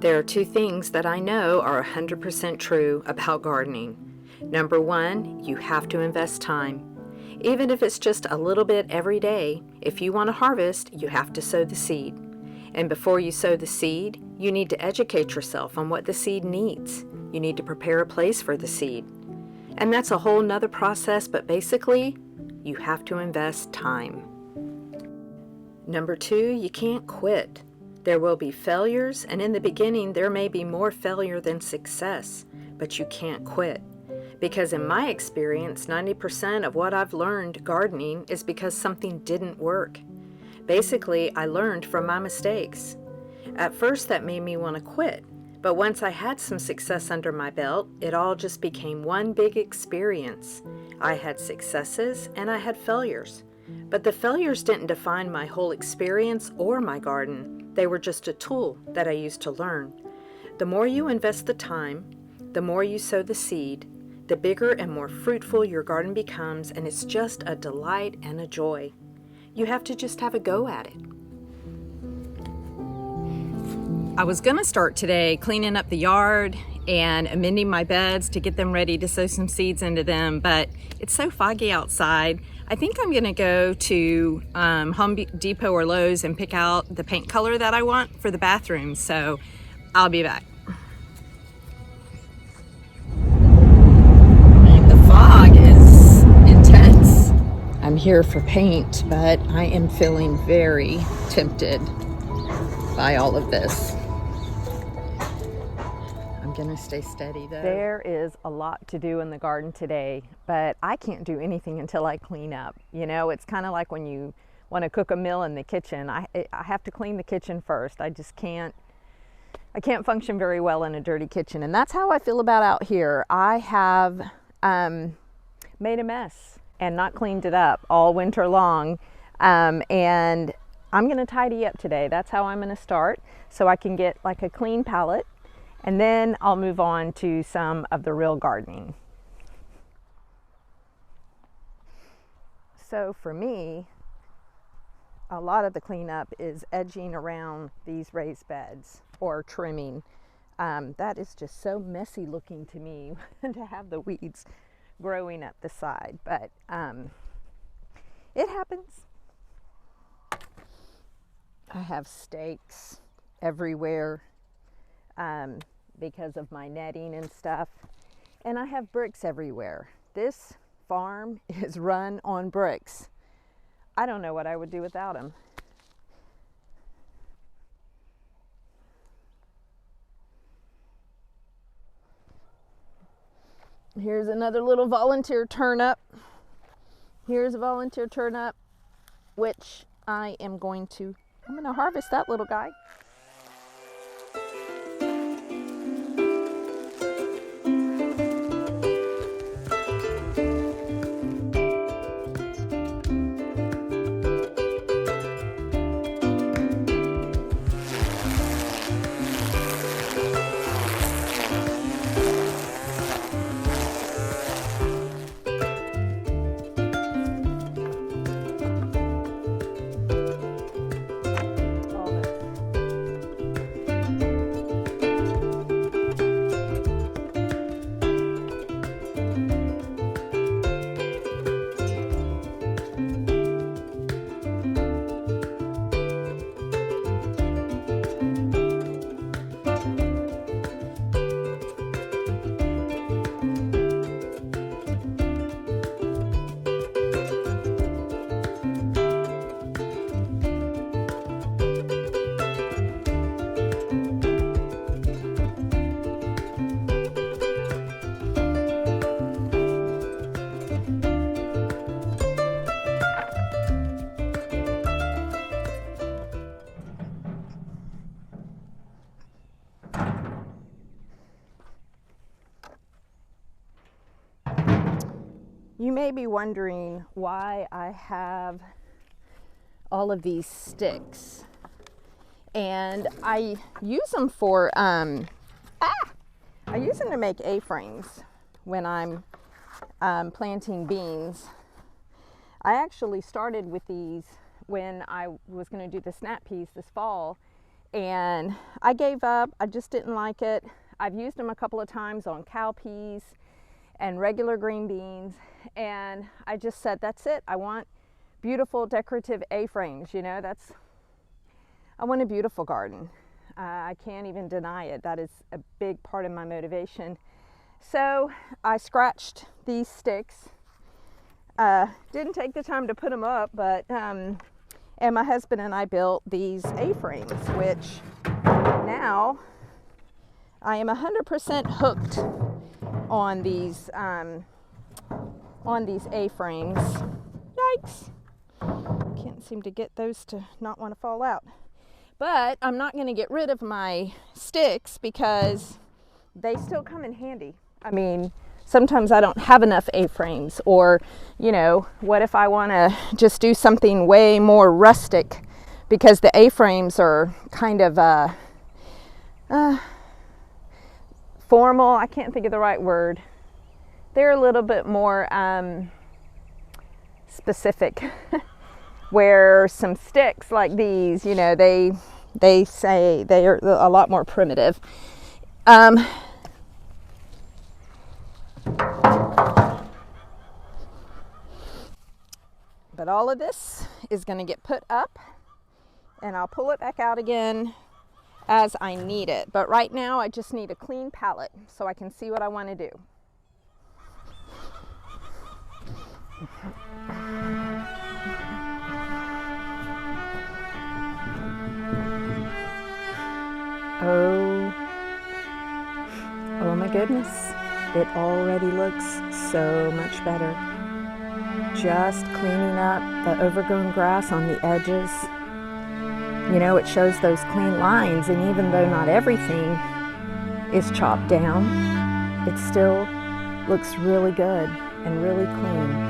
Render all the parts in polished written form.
There are two things that I know are 100% true about gardening. Number one, you have to invest time. Even if it's just a little bit every day, if you want to harvest, you have to sow the seed. And before you sow the seed, you need to educate yourself on what the seed needs. You need to prepare a place for the seed. And that's a whole nother process, but basically, you have to invest time. Number two, you can't quit. There will be failures, and in the beginning, there may be more failure than success, but you can't quit. Because in my experience, 90% of what I've learned gardening is because something didn't work. Basically, I learned from my mistakes. At first, that made me want to quit, but once I had some success under my belt, it all just became one big experience. I had successes and I had failures. But the failures didn't define my whole experience or my garden. They were just a tool that I used to learn. The more you invest the time, the more you sow the seed, the bigger and more fruitful your garden becomes, and it's just a delight and a joy. You have to just have a go at it. I was going to start today cleaning up the yard and amending my beds to get them ready to sow some seeds into them, but it's so foggy outside. I think I'm going to go to Home Depot or Lowe's and pick out the paint color that I want for the bathroom, so I'll be back. The fog is intense. I'm here for paint, but I am feeling very tempted by all of this. I'm gonna stay steady though. There is a lot to do in the garden today, but I can't do anything until I clean up. You know, it's kind of like when you want to cook a meal in the kitchen. I have to clean the kitchen first. I can't function very well in a dirty kitchen, and that's how I feel about out here. I have made a mess and not cleaned it up all winter long, and I'm gonna tidy up today. That's how I'm gonna start, so I can get like a clean palette, and then I'll move on to some of the real gardening. So for me, a lot of the cleanup is edging around these raised beds or trimming. That is just so messy looking to me to have the weeds growing up the side, but it happens. I have stakes everywhere because of my netting and stuff, and I have bricks everywhere. This farm is run on bricks. I don't know what I would do without them. Here's another little volunteer turnip. Here's a volunteer turnip, which I'm going to harvest that little guy. You may be wondering why I have all of these sticks, and I use them for I use them to make A-frames when I'm planting beans. I actually started with these when I was going to do the snap peas this fall, and I gave up. I just didn't like it. I've used them a couple of times on cowpeas and regular green beans, and I just said, that's it. I want beautiful decorative A-frames, you know, I want a beautiful garden. I can't even deny it. That is a big part of my motivation. So I scratched these sticks. Didn't take the time to put them up, but and my husband and I built these A-frames, which now I am 100% hooked on these A-frames. Yikes! Can't seem to get those to not want to fall out. But I'm not going to get rid of my sticks because they still come in handy. I mean, sometimes I don't have enough A-frames, or, you know, what if I want to just do something way more rustic, because the A-frames are kind of formal. I can't think of the right word. They're a little bit more specific. Where some sticks like these, you know, they say they are a lot more primitive. But all of this is going to get put up, and I'll pull it back out again as I need it. But right now I just need a clean palette so I can see what I want to do. Oh my goodness, it already looks so much better. Just cleaning up the overgrown grass on the edges. You know, it shows those clean lines, and even though not everything is chopped down, it still looks really good and really clean.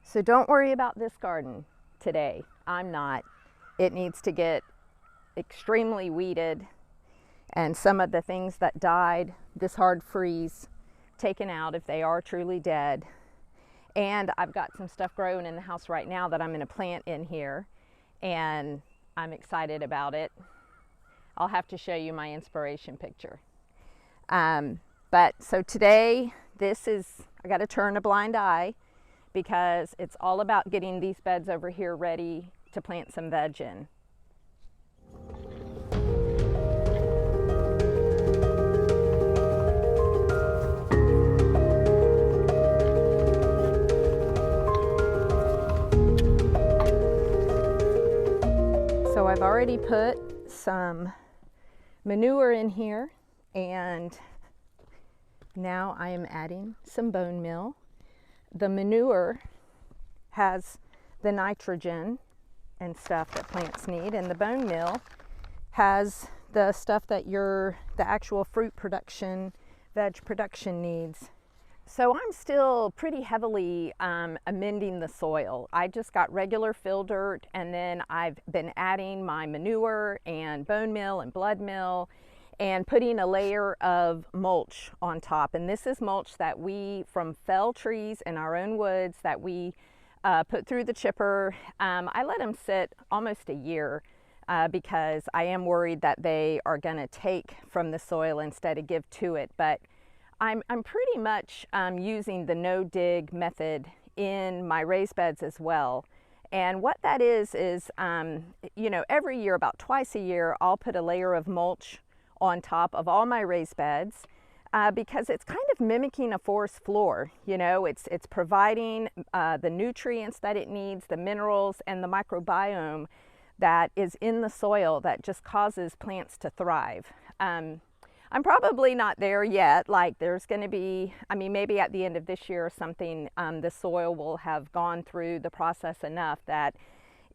So don't worry about this garden today. I'm not. It needs to get extremely weeded, and some of the things that died this hard freeze taken out if they are truly dead. And I've got some stuff growing in the house right now that I'm going to plant in here, and I'm excited about it. I'll have to show you my inspiration picture. But so today, I got to turn a blind eye, because it's all about getting these beds over here ready to plant some veg in. So I've already put some manure in here, and now I am adding some bone meal. The manure has the nitrogen and stuff that plants need, and the bone meal has the stuff that the actual fruit production, veg production needs. So I'm still pretty heavily amending the soil. I just got regular fill dirt, and then I've been adding my manure and bone meal and blood meal, and putting a layer of mulch on top. And this is mulch that we, from fell trees in our own woods, that we put through the chipper. I let them sit almost a year because I am worried that they are going to take from the soil instead of give to it. But I'm pretty much using the no-dig method in my raised beds as well. And what that is, you know, every year, about twice a year, I'll put a layer of mulch on top of all my raised beds because it's kind of mimicking a forest floor. You know, it's providing the nutrients that it needs, the minerals and the microbiome that is in the soil that just causes plants to thrive. I'm probably not there yet. Like, there's going to be, I mean, maybe at the end of this year or something, the soil will have gone through the process enough that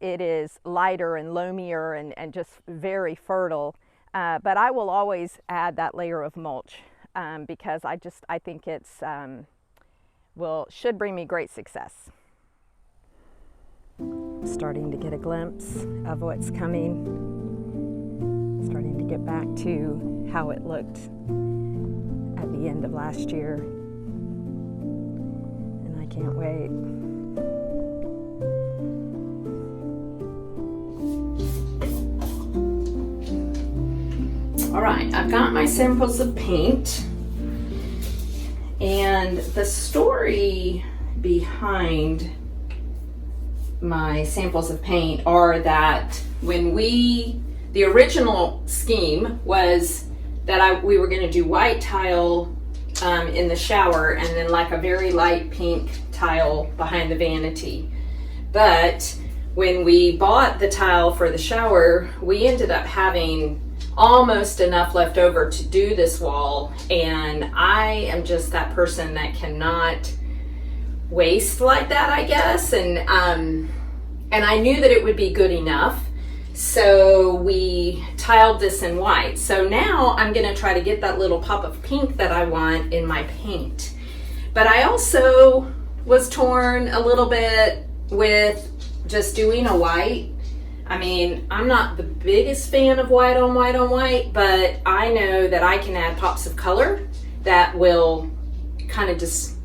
it is lighter and loamier and just very fertile. But I will always add that layer of mulch because I think it's should bring me great success. Starting to get a glimpse of what's coming. Starting to get back to how it looked at the end of last year. And I can't wait. All right, I've got my samples of paint, and the story behind my samples of paint are that when the original scheme was that we were going to do white tile in the shower and then like a very light pink tile behind the vanity. But when we bought the tile for the shower, we ended up having almost enough left over to do this wall, and I am just that person that cannot waste like that, I guess, and I knew that it would be good enough, so we tiled this in white. So now I'm gonna try to get that little pop of pink that I want in my paint. But I also was torn a little bit with just doing a white. I mean, I'm not the biggest fan of white on white on white, but I know that I can add pops of color that will kind of just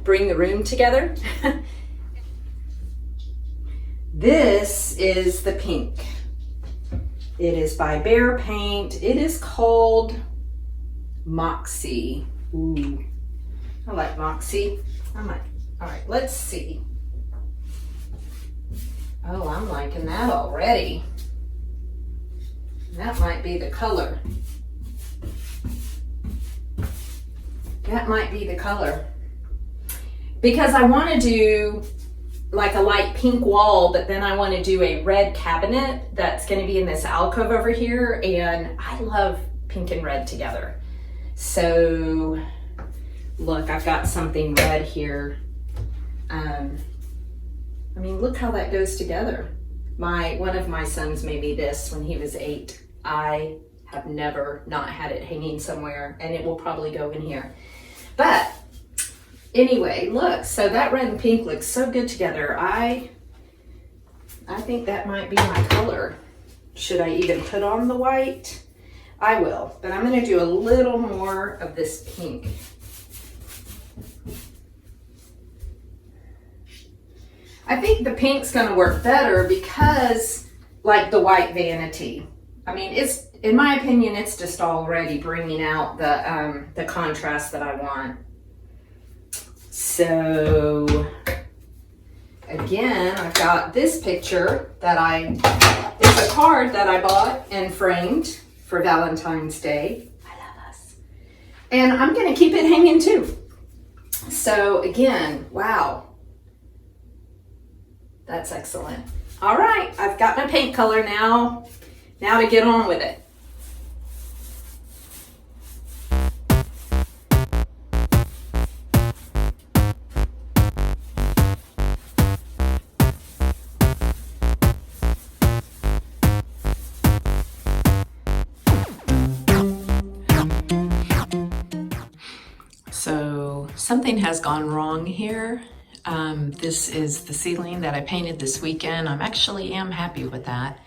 bring the room together. This is the pink. It is by Behr Paint. It is called Moxie. Ooh, I like Moxie. All right, let's see. Oh, I'm liking that already. That might be the color. That might be the color. Because I want to do like a light pink wall, but then I want to do a red cabinet that's going to be in this alcove over here, and I love pink and red together. So look, I've got something red here. I mean, look how that goes together. One of my sons made me this when he was 8. I have never not had it hanging somewhere, and it will probably go in here. But anyway, look, so that red and pink looks so good together. I think that might be my color. Should I even put on the white? I will, but I'm gonna do a little more of this pink. I think the pink's gonna work better because like the white vanity. I mean, it's, in my opinion, it's just already bringing out the contrast that I want. So again, I've got this picture that it's a card that I bought and framed for Valentine's Day. I love us. And I'm gonna keep it hanging too. So again, wow. That's excellent. All right, I've got my paint color now. Now to get on with it. So something has gone wrong here. This is the ceiling that I painted this weekend. I actually am happy with that.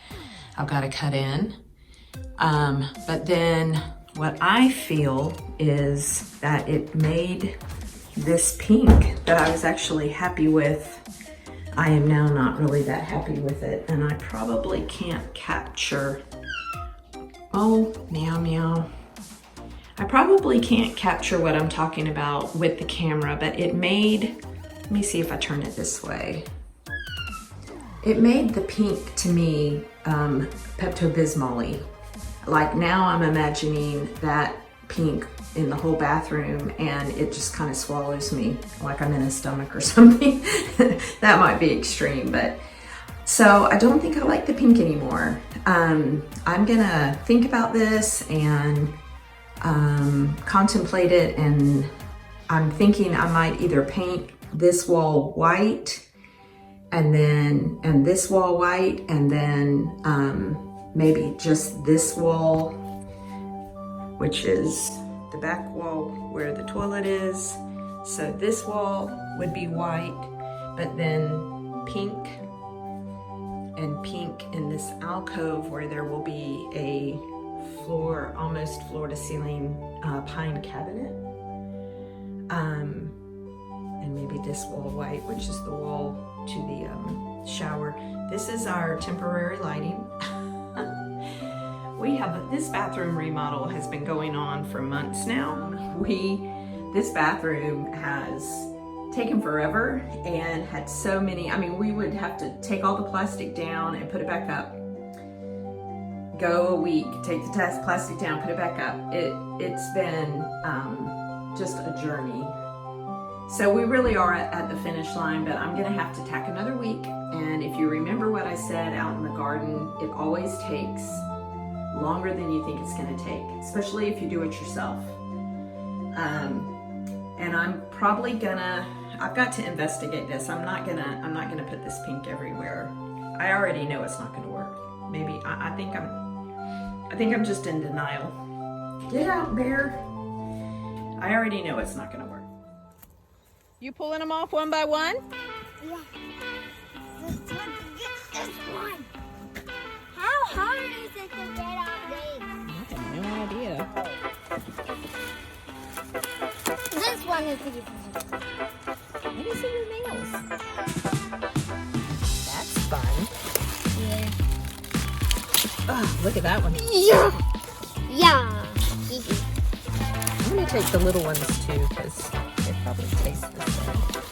I've got to cut in. But then what I feel is that it made this pink that I was actually happy with, I am now not really that happy with it. And I probably can't capture, oh, meow, meow. I probably can't capture what I'm talking about with the camera, but it made, let me see if I turn it this way. It made the pink to me Pepto-Bismol-y. Like now I'm imagining that pink in the whole bathroom and it just kind of swallows me like I'm in a stomach or something. That might be extreme, but so I don't think I like the pink anymore. I'm gonna think about this and contemplate it, and I'm thinking I might either paint this wall white and this wall white, and then maybe just this wall, which is the back wall where the toilet is. So this wall would be white, but then pink and pink in this alcove where there will be a floor, almost floor to ceiling pine cabinet. And maybe this wall white, which is the wall to the shower. This is our temporary lighting. This bathroom remodel has been going on for months now. This bathroom has taken forever and had so many, we would have to take all the plastic down and put it back up. Go a week, take the plastic down, put it back up. It's been just a journey. So we really are at the finish line, but I'm gonna have to tack another week. And if you remember what I said out in the garden, it always takes longer than you think it's gonna take, especially if you do it yourself. And I'm probably I've got to investigate this. I'm not gonna put this pink everywhere. I already know it's not gonna work. Maybe, I think I'm just in denial. Get out, bear. I already know it's not gonna work. You pulling them off one by one? Yeah. This one. How hard is it to get off these? I have no idea. This one is easy. Let me see your nails. That's fun. Yeah. Oh, look at that one. Yeah. Yeah. I'm gonna take the little ones too, because they probably taste the same.